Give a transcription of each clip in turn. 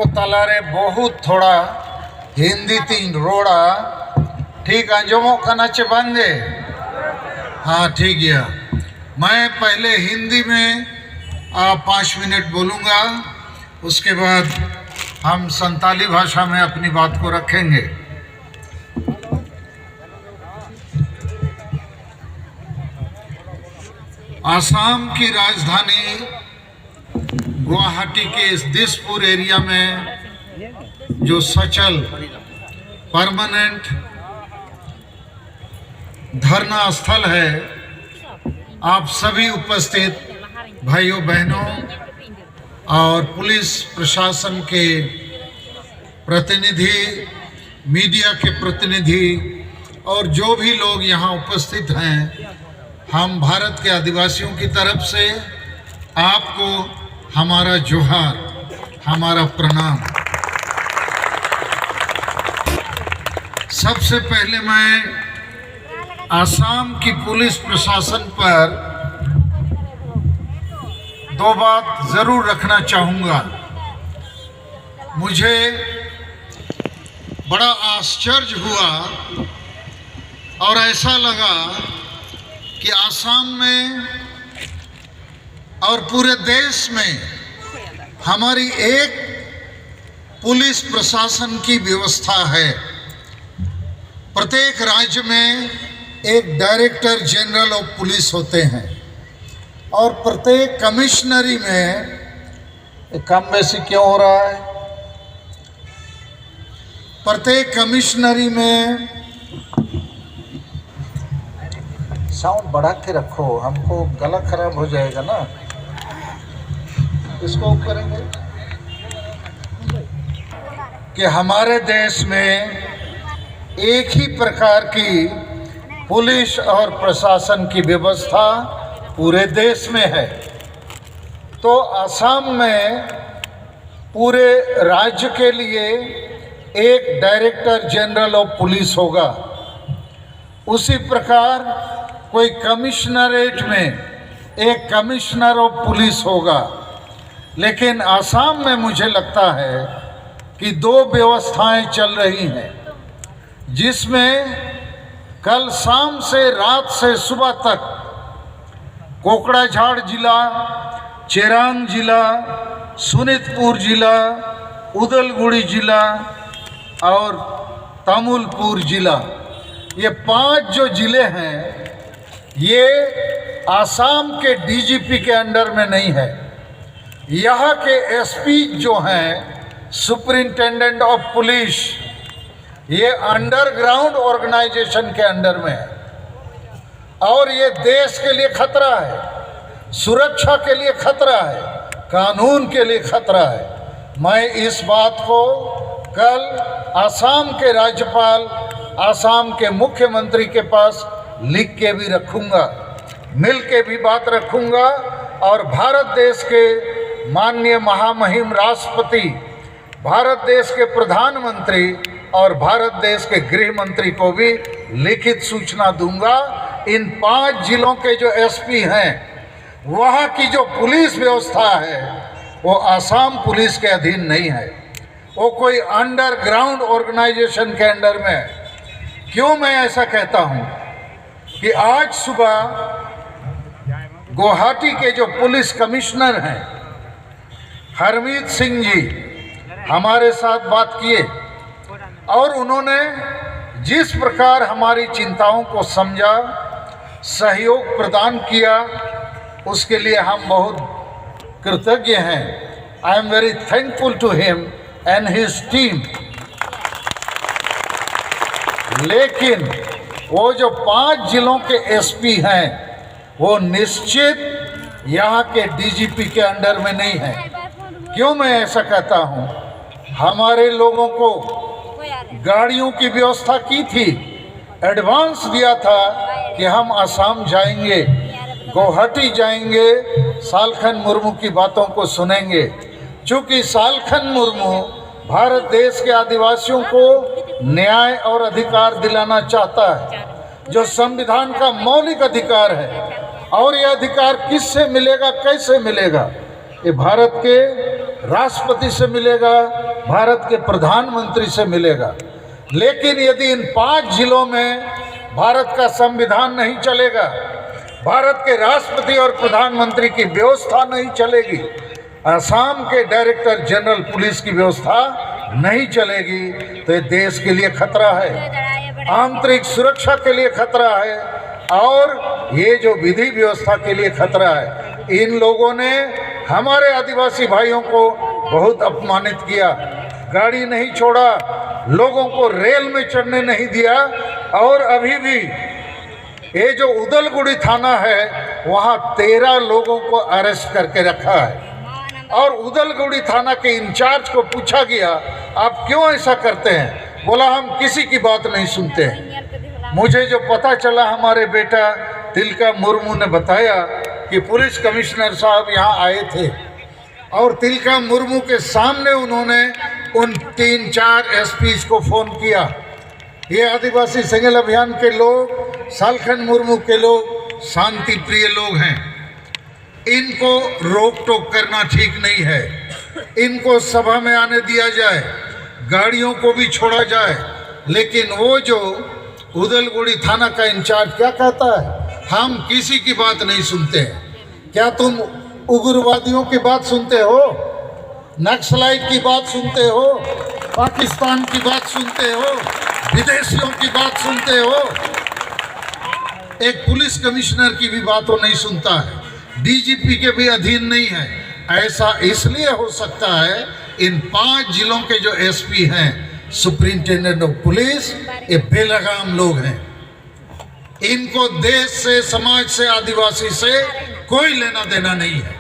तलारे बहुत थोड़ा हिंदी तीन रोड़ा ठीक अंजमो कनाचे बंदे। हाँ ठीक है, मैं पहले हिंदी में 5 मिनट बोलूँगा, उसके बाद हम संताली भाषा में अपनी बात को रखेंगे। आसाम की राजधानी गुवाहाटी के इस दिसपुर एरिया में जो सचल परमानेंट धरना स्थल है, आप सभी उपस्थित भाइयों बहनों और पुलिस प्रशासन के प्रतिनिधि, मीडिया के प्रतिनिधि और जो भी लोग यहाँ उपस्थित हैं, हम भारत के आदिवासियों की तरफ से आपको हमारा जोहार, हमारा प्रणाम। सबसे पहले मैं आसाम की पुलिस प्रशासन पर 2 बात जरूर रखना चाहूँगा। मुझे बड़ा आश्चर्य हुआ और ऐसा लगा कि आसाम में और पूरे देश में हमारी एक पुलिस प्रशासन की व्यवस्था है। प्रत्येक राज्य में एक डायरेक्टर जनरल ऑफ पुलिस होते हैं और प्रत्येक कमिश्नरी में कम बेसी क्यों हो रहा है, प्रत्येक कमिश्नरी में साउंड बढ़ा के रखो, हमको गला खराब हो जाएगा ना, इसको करेंगे कि हमारे देश में एक ही प्रकार की पुलिस और प्रशासन की व्यवस्था पूरे देश में है। तो असम में पूरे राज्य के लिए एक डायरेक्टर जनरल ऑफ पुलिस होगा। उसी प्रकार कोई कमिश्नरेट में एक कमिश्नर ऑफ पुलिस होगा। लेकिन आसाम में मुझे लगता है कि 2 व्यवस्थाएं चल रही हैं, जिसमें कल शाम से रात से सुबह तक कोकड़ाझाड़ जिला, चिरांग जिला, सुनीतपुर जिला, उदलगुड़ी जिला और तमुलपुर जिला, ये 5 जो जिले हैं, ये आसाम के डीजीपी के अंडर में नहीं है। यहाँ के एसपी जो हैं, सुपरिंटेंडेंट ऑफ पुलिस, ये अंडरग्राउंड ऑर्गेनाइजेशन के अंडर में है और ये देश के लिए खतरा है, सुरक्षा के लिए खतरा है, कानून के लिए खतरा है। मैं इस बात को कल आसाम के राज्यपाल, आसाम के मुख्यमंत्री के पास लिख के भी रखूंगा, मिल के भी बात रखूंगा और भारत देश के माननीय महामहिम राष्ट्रपति, भारत देश के प्रधानमंत्री और भारत देश के गृह मंत्री को भी लिखित सूचना दूंगा। इन 5 जिलों के जो एसपी हैं, वहाँ की जो पुलिस व्यवस्था है वो आसाम पुलिस के अधीन नहीं है, वो कोई अंडरग्राउंड ऑर्गेनाइजेशन के अंडर में है। क्यों मैं ऐसा कहता हूँ कि आज सुबह गुवाहाटी के जो पुलिस कमिश्नर हैं हरमीत सिंह जी हमारे साथ बात किए और उन्होंने जिस प्रकार हमारी चिंताओं को समझा, सहयोग प्रदान किया, उसके लिए हम बहुत कृतज्ञ हैं। I am very thankful to him and his team. लेकिन वो जो 5 जिलों के एसपी हैं, वो निश्चित यहाँ के डीजीपी के अंडर में नहीं है। क्यों मैं ऐसा कहता हूँ? हमारे लोगों को गाड़ियों की व्यवस्था की थी, एडवांस दिया था कि हम आसाम जाएंगे, गुवाहाटी जाएंगे, सालखन मुर्मू की बातों को सुनेंगे। चूँकि सालखन मुर्मू भारत देश के आदिवासियों को न्याय और अधिकार दिलाना चाहता है, जो संविधान का मौलिक अधिकार है। और ये अधिकार किससे मिलेगा, कैसे मिलेगा? ये भारत के राष्ट्रपति से मिलेगा, भारत के प्रधानमंत्री से मिलेगा। लेकिन यदि इन 5 जिलों में भारत का संविधान नहीं चलेगा, भारत के राष्ट्रपति और प्रधानमंत्री की व्यवस्था नहीं चलेगी, असम के डायरेक्टर जनरल पुलिस की व्यवस्था नहीं चलेगी, तो ये देश के लिए खतरा है, आंतरिक सुरक्षा के लिए खतरा है और ये जो विधि व्यवस्था के लिए खतरा है। इन लोगों ने हमारे आदिवासी भाइयों को बहुत अपमानित किया, गाड़ी नहीं छोड़ा, लोगों को रेल में चढ़ने नहीं दिया और अभी भी ये जो उदलगुड़ी थाना है वहाँ 13 लोगों को अरेस्ट करके रखा है। और उदलगुड़ी थाना के इंचार्ज को पूछा गया, आप क्यों ऐसा करते हैं? बोला, हम किसी की बात नहीं सुनते हैं। मुझे जो पता चला, हमारे बेटा तिलका मुर्मू ने बताया कि पुलिस कमिश्नर साहब यहाँ आए थे और तिलका मुर्मू के सामने उन्होंने उन 3-4 एसपीज को फ़ोन किया। ये आदिवासी सेंगल अभियान के लोग, सालखन मुर्मू के लोग शांति प्रिय लोग हैं, इनको रोक टोक करना ठीक नहीं है, इनको सभा में आने दिया जाए, गाड़ियों को भी छोड़ा जाए। लेकिन वो जो उदलगुड़ी थाना का इंचार्ज क्या कहता है, हम किसी की बात नहीं सुनते हैं। क्या तुम उग्रवादियों की बात सुनते हो, नक्सलाइट की बात सुनते हो, पाकिस्तान की बात सुनते हो, विदेशियों की बात सुनते हो? एक पुलिस कमिश्नर की भी बात वो नहीं सुनता है, डीजीपी के भी अधीन नहीं है। ऐसा इसलिए हो सकता है, इन 5 जिलों के जो एसपी हैं, सुप्रिंटेंडेंट ऑफ पुलिस, ये बेलगाम लोग हैं। इनको देश से, समाज से, आदिवासी से कोई लेना देना नहीं है।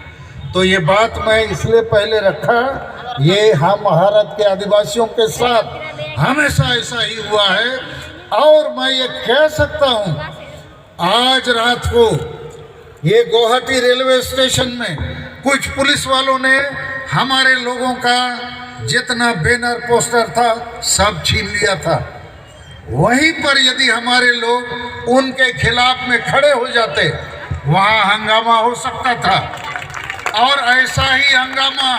तो ये बात मैं इसलिए पहले रखा, ये हम भारत के आदिवासियों के साथ हमेशा ऐसा ही हुआ है। और मैं ये कह सकता हूँ, आज रात को ये गुवाहाटी रेलवे स्टेशन में कुछ पुलिस वालों ने हमारे लोगों का जितना बैनर पोस्टर था सब छीन लिया था। वहीं पर यदि हमारे लोग उनके खिलाफ में खड़े हो जाते, वहाँ हंगामा हो सकता था। और ऐसा ही हंगामा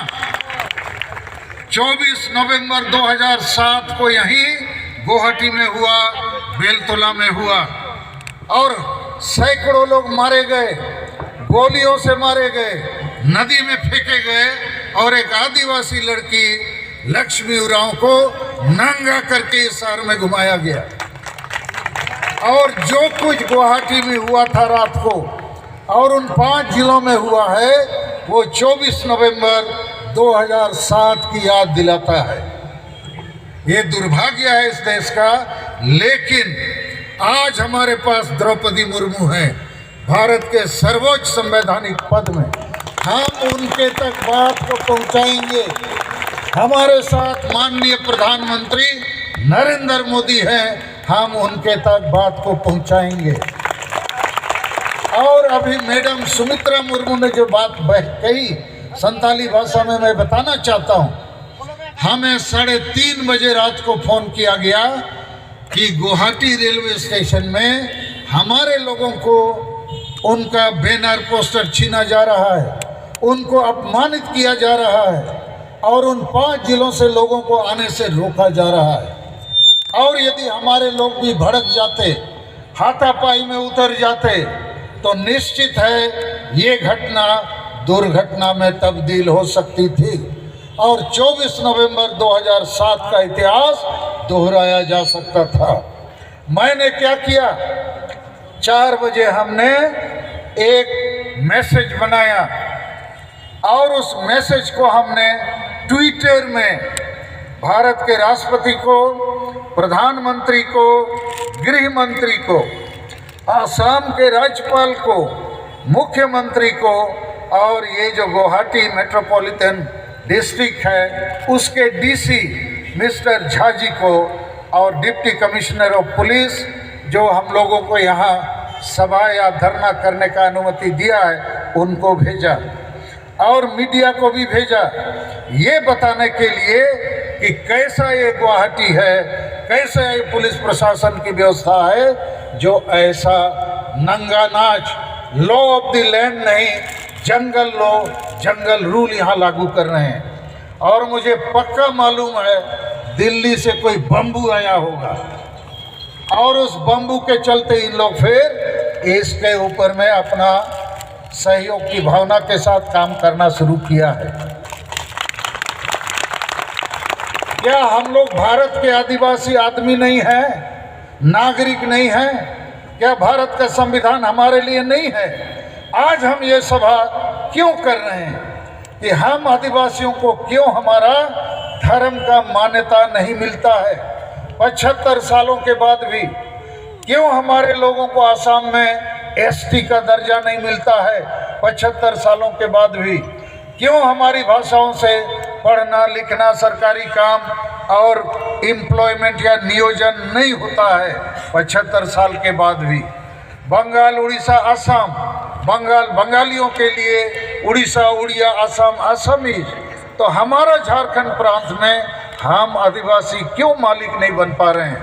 24 नवंबर 2007 को यहीं गुवाहाटी में हुआ, बेलतोला में हुआ और सैकड़ों लोग मारे गए, गोलियों से मारे गए, नदी में फेंके गए और एक आदिवासी लड़की लक्ष्मी उरांव को नंगा करके इस शहर में घुमाया गया। और जो कुछ गुवाहाटी में हुआ था रात को और उन 5 जिलों में हुआ है, वो 24 नवंबर 2007 की याद दिलाता है। ये दुर्भाग्य है इस देश का, लेकिन आज हमारे पास द्रौपदी मुर्मू हैं, भारत के सर्वोच्च संवैधानिक पद में। हम उनके तक बात को पहुंचाएंगे। हमारे साथ माननीय प्रधानमंत्री नरेंद्र मोदी हैं, हम उनके तक बात को पहुंचाएंगे। और अभी मैडम सुमित्रा मुर्मू ने जो बात कही संताली भाषा में मैं बताना चाहता हूँ। हमें 3:30 बजे रात को फ़ोन किया गया कि गुवाहाटी रेलवे स्टेशन में हमारे लोगों को उनका बैनर पोस्टर छीना जा रहा है, उनको अपमानित किया जा रहा है और उन 5 जिलों से लोगों को आने से रोका जा रहा है। और यदि हमारे लोग भी भड़क जाते, हाथापाई में उतर जाते, तो निश्चित है ये घटना दुर्घटना में तब्दील हो सकती थी और 24 नवंबर 2007 का इतिहास दोहराया जा सकता था। मैंने क्या किया, 4 बजे हमने एक मैसेज बनाया और उस मैसेज को हमने ट्विटर में भारत के राष्ट्रपति को, प्रधानमंत्री को, गृह मंत्री को, असम के राज्यपाल को, मुख्यमंत्री को और ये जो गुवाहाटी मेट्रोपॉलिटन डिस्ट्रिक्ट है उसके डीसी मिस्टर झा जी को और डिप्टी कमिश्नर ऑफ पुलिस जो हम लोगों को यहाँ सभा या धरना करने का अनुमति दिया है उनको भेजा और मीडिया को भी भेजा, ये बताने के लिए कि कैसा ये गुवाहाटी है, कैसा ये पुलिस प्रशासन की व्यवस्था है जो ऐसा नंगा नाच, लॉ ऑफ द लैंड नहीं, जंगल लॉ, जंगल रूल यहाँ लागू कर रहे हैं। और मुझे पक्का मालूम है दिल्ली से कोई बम्बू आया होगा और उस बम्बू के चलते इन लोग फिर इसके ऊपर में अपना सहयोग की भावना के साथ काम करना शुरू किया है। क्या हम लोग भारत के आदिवासी आदमी नहीं हैं, नागरिक नहीं हैं? क्या भारत का संविधान हमारे लिए नहीं है? आज हम ये सभा क्यों कर रहे हैं कि हम आदिवासियों को क्यों हमारा धर्म का मान्यता नहीं मिलता है? 75 सालों के बाद भी क्यों हमारे लोगों को असम में एसटी का दर्जा नहीं मिलता है? 75 सालों के बाद भी क्यों हमारी भाषाओं से पढ़ना लिखना सरकारी काम और एम्प्लॉयमेंट या नियोजन नहीं होता है? 75 साल के बाद भी बंगाल, उड़ीसा, असम, बंगालियों के लिए उड़ीसा, उड़िया, असम, असमीज, तो हमारा झारखंड प्रांत में हम आदिवासी क्यों मालिक नहीं बन पा रहे हैं?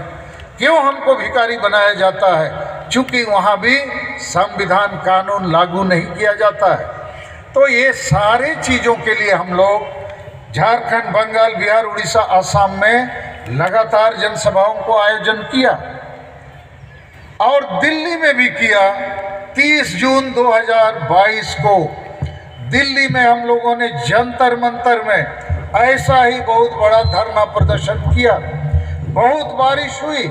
क्यों हमको भिखारी बनाया जाता है? चूंकि वहाँ भी संविधान कानून लागू नहीं किया जाता है। तो ये सारी चीज़ों के लिए हम लोग झारखंड, बंगाल, बिहार, उड़ीसा, असम में लगातार जनसभाओं को आयोजन किया और दिल्ली में भी किया। 30 जून 2022 को दिल्ली में हम लोगों ने जंतर मंतर में ऐसा ही बहुत बड़ा धरना प्रदर्शन किया। बहुत बारिश हुई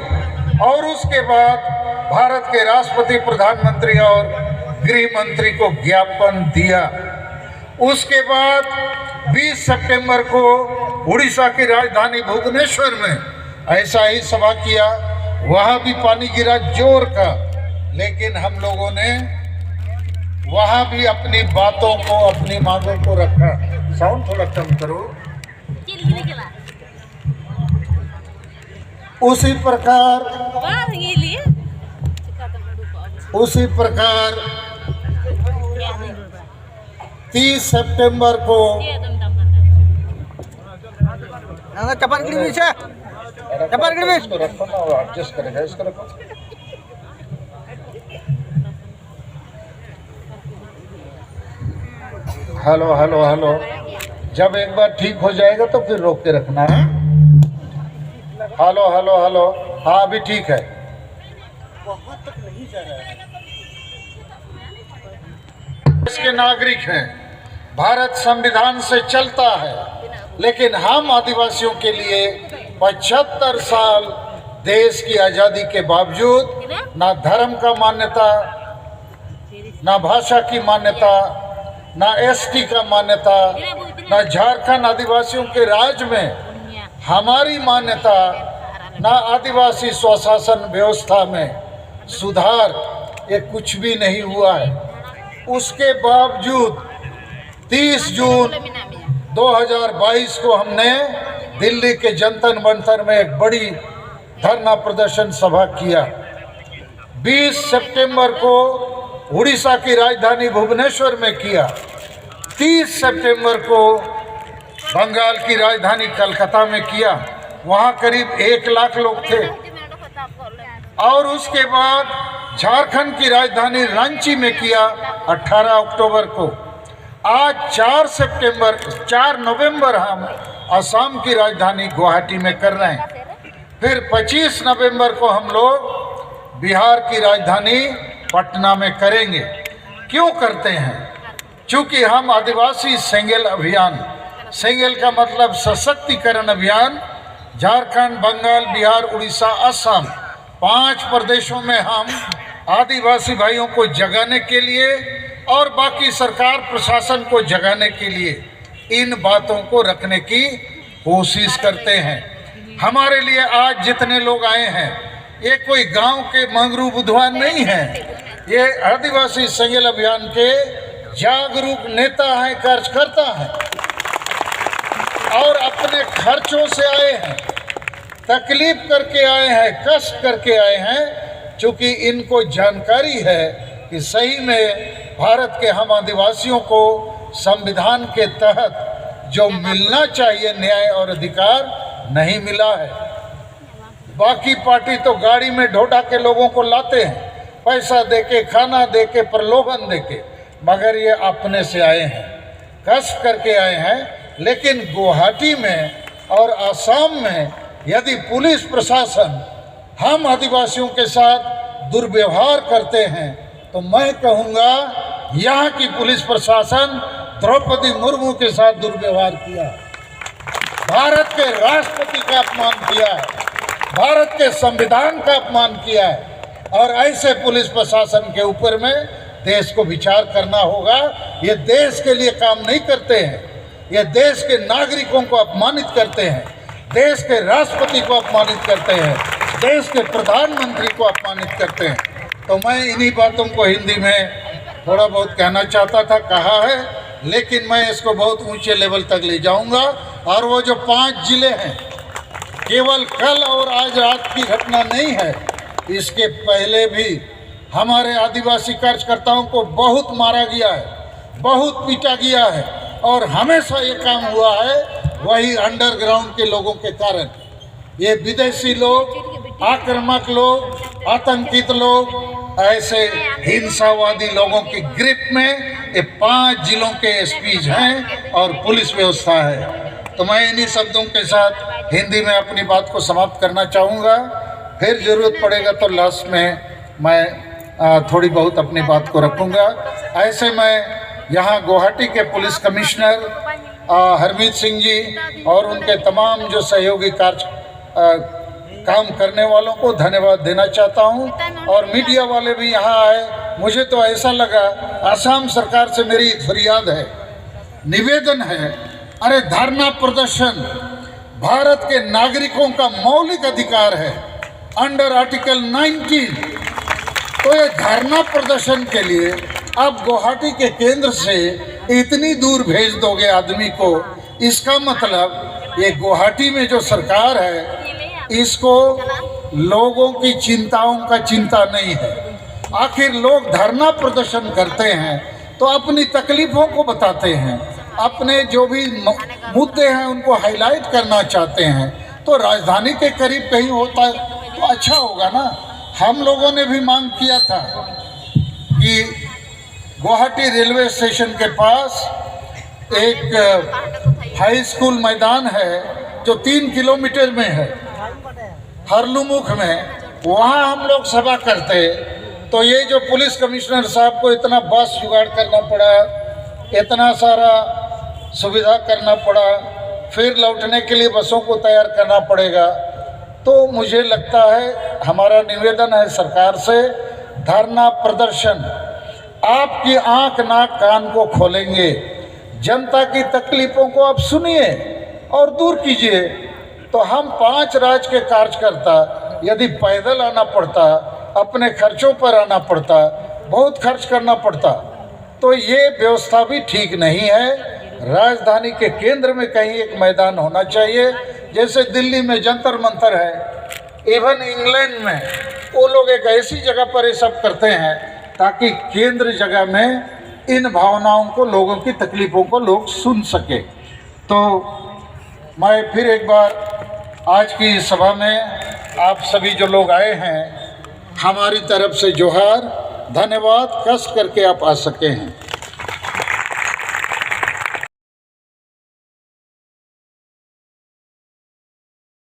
और उसके बाद भारत के राष्ट्रपति, प्रधानमंत्री और गृह मंत्री को ज्ञापन दिया। उसके बाद 20 सितंबर को उड़ीसा की राजधानी भुवनेश्वर में ऐसा ही सभा किया। वहाँ भी पानी गिरा जोर का, लेकिन हम लोगों ने वहाँ भी अपनी बातों को, अपनी मांगों को रखा। साउंड थोड़ा कम करो। उसी प्रकार 30 सितंबर को एडजस्ट करेगा इसको रखो। हेलो हेलो हेलो, जब एक बार ठीक हो जाएगा तो फिर रोक के रखना है। हेलो हेलो हेलो, हाँ अभी ठीक है। देश के नागरिक हैं, भारत संविधान से चलता है, लेकिन हम आदिवासियों के लिए 75 साल देश की आज़ादी के बावजूद ना धर्म का मान्यता, ना भाषा की मान्यता, ना एसटी का मान्यता, ना झारखंड आदिवासियों के राज्य में हमारी मान्यता, ना आदिवासी स्वशासन व्यवस्था में सुधार, ये कुछ भी नहीं हुआ है। उसके बावजूद 30 जून 2022 को हमने दिल्ली के जंतर मंतर में एक बड़ी धरना प्रदर्शन सभा किया। 20 सितंबर को उड़ीसा की राजधानी भुवनेश्वर में किया। 30 सितंबर को बंगाल की राजधानी कलकत्ता में किया। वहाँ करीब 1 लाख लोग थे। और उसके बाद झारखंड की राजधानी रांची में किया 18 अक्टूबर को। आज 4 नवंबर हम असम की राजधानी गुवाहाटी में कर रहे हैं। फिर 25 नवंबर को हम लोग बिहार की राजधानी पटना में करेंगे। क्यों करते हैं? चूँकि हम आदिवासी सेंगेल अभियान, सेंगेल का मतलब सशक्तिकरण अभियान, झारखंड, बंगाल, बिहार, उड़ीसा, असम 5 प्रदेशों में हम आदिवासी भाइयों को जगाने के लिए और बाकी सरकार प्रशासन को जगाने के लिए इन बातों को रखने की कोशिश करते हैं। हमारे लिए आज जितने लोग आए हैं, ये कोई गांव के मंगरू बुधवान नहीं है। ये आदिवासी सेंगेल अभियान के जागरूक नेता हैं, कार्यकर्ता हैं और अपने खर्चों से आए हैं, तकलीफ करके आए हैं, कष्ट करके आए हैं। चूँकि इनको जानकारी है कि सही में भारत के हम आदिवासियों को संविधान के तहत जो मिलना चाहिए न्याय और अधिकार नहीं मिला है। बाकी पार्टी तो गाड़ी में ढोढा के लोगों को लाते हैं, पैसा देके, खाना देके, प्रलोभन देके, मगर ये अपने से आए हैं, कष्ट करके आए हैं। लेकिन गुवाहाटी में और असम में यदि पुलिस प्रशासन हम आदिवासियों के साथ दुर्व्यवहार करते हैं तो मैं कहूँगा यहाँ की पुलिस प्रशासन द्रौपदी मुर्मू के साथ दुर्व्यवहार किया, भारत के राष्ट्रपति का अपमान किया है, भारत के संविधान का अपमान किया है। और ऐसे पुलिस प्रशासन के ऊपर में देश को विचार करना होगा। ये देश के लिए काम नहीं करते हैं, ये देश के नागरिकों को अपमानित करते हैं, देश के राष्ट्रपति को अपमानित करते हैं, देश के प्रधानमंत्री को अपमानित करते हैं। तो मैं इन्हीं बातों को हिंदी में थोड़ा बहुत कहना चाहता था, कहा है, लेकिन मैं इसको बहुत ऊंचे लेवल तक ले जाऊंगा। और वो जो 5 जिले हैं, केवल कल और आज रात की घटना नहीं है, इसके पहले भी हमारे आदिवासी कार्यकर्ताओं को बहुत मारा गया है, बहुत पीटा गया है, और हमेशा ये काम हुआ है वही अंडरग्राउंड के लोगों के कारण। ये विदेशी लोग, आक्रामक लोग, आतंकित लोग, ऐसे हिंसावादी लोगों की ग्रिप में ये 5 जिलों के एसपीज हैं और पुलिस व्यवस्था है। तो मैं इन्हीं शब्दों के साथ हिंदी में अपनी बात को समाप्त करना चाहूँगा। फिर ज़रूरत पड़ेगा तो लास्ट में मैं थोड़ी बहुत अपनी बात को रखूँगा। ऐसे मैं यहाँ गुवाहाटी के पुलिस कमिश्नर हरमीत सिंह जी और उनके तमाम जो सहयोगी काम करने वालों को धन्यवाद देना चाहता हूँ। और मीडिया वाले भी यहाँ आए, मुझे तो ऐसा लगा असम सरकार से मेरी फरियाद है, निवेदन है, अरे धरना प्रदर्शन भारत के नागरिकों का मौलिक अधिकार है अंडर आर्टिकल 19। तो ये धरना प्रदर्शन के लिए आप गुवाहाटी के केंद्र से इतनी दूर भेज दोगे आदमी को, इसका मतलब ये गुवाहाटी में जो सरकार है इसको लोगों की चिंताओं का चिंता नहीं है। आखिर लोग धरना प्रदर्शन करते हैं तो अपनी तकलीफ़ों को बताते हैं, अपने जो भी मुद्दे हैं उनको हाईलाइट करना चाहते हैं। तो राजधानी के करीब कहीं होता तो अच्छा होगा ना। हम लोगों ने भी मांग किया था कि गुवाहाटी रेलवे स्टेशन के पास एक हाई स्कूल मैदान है जो 3 किलोमीटर में है, हरलुमुख में, वहाँ हम लोग सभा करते। तो ये जो पुलिस कमिश्नर साहब को इतना बस जुगाड़ करना पड़ा, इतना सारा सुविधा करना पड़ा, फिर लौटने के लिए बसों को तैयार करना पड़ेगा। तो मुझे लगता है, हमारा निवेदन है सरकार से, धरना प्रदर्शन आपकी आंख नाक कान को खोलेंगे, जनता की तकलीफ़ों को आप सुनिए और दूर कीजिए। तो हम 5 राज्य के कार्यकर्ता यदि पैदल आना पड़ता, अपने खर्चों पर आना पड़ता, बहुत खर्च करना पड़ता, तो ये व्यवस्था भी ठीक नहीं है। राजधानी के केंद्र में कहीं एक मैदान होना चाहिए, जैसे दिल्ली में जंतर मंतर है, इवन इंग्लैंड में वो लोग एक ऐसी जगह पर ये सब करते हैं ताकि केंद्र जगह में इन भावनाओं को, लोगों की तकलीफ़ों को लोग सुन सके। तो मैं फिर एक बार आज की सभा में आप सभी जो लोग आए हैं, हमारी तरफ से जोहार, धन्यवाद, कस करके आप आ सके हैं।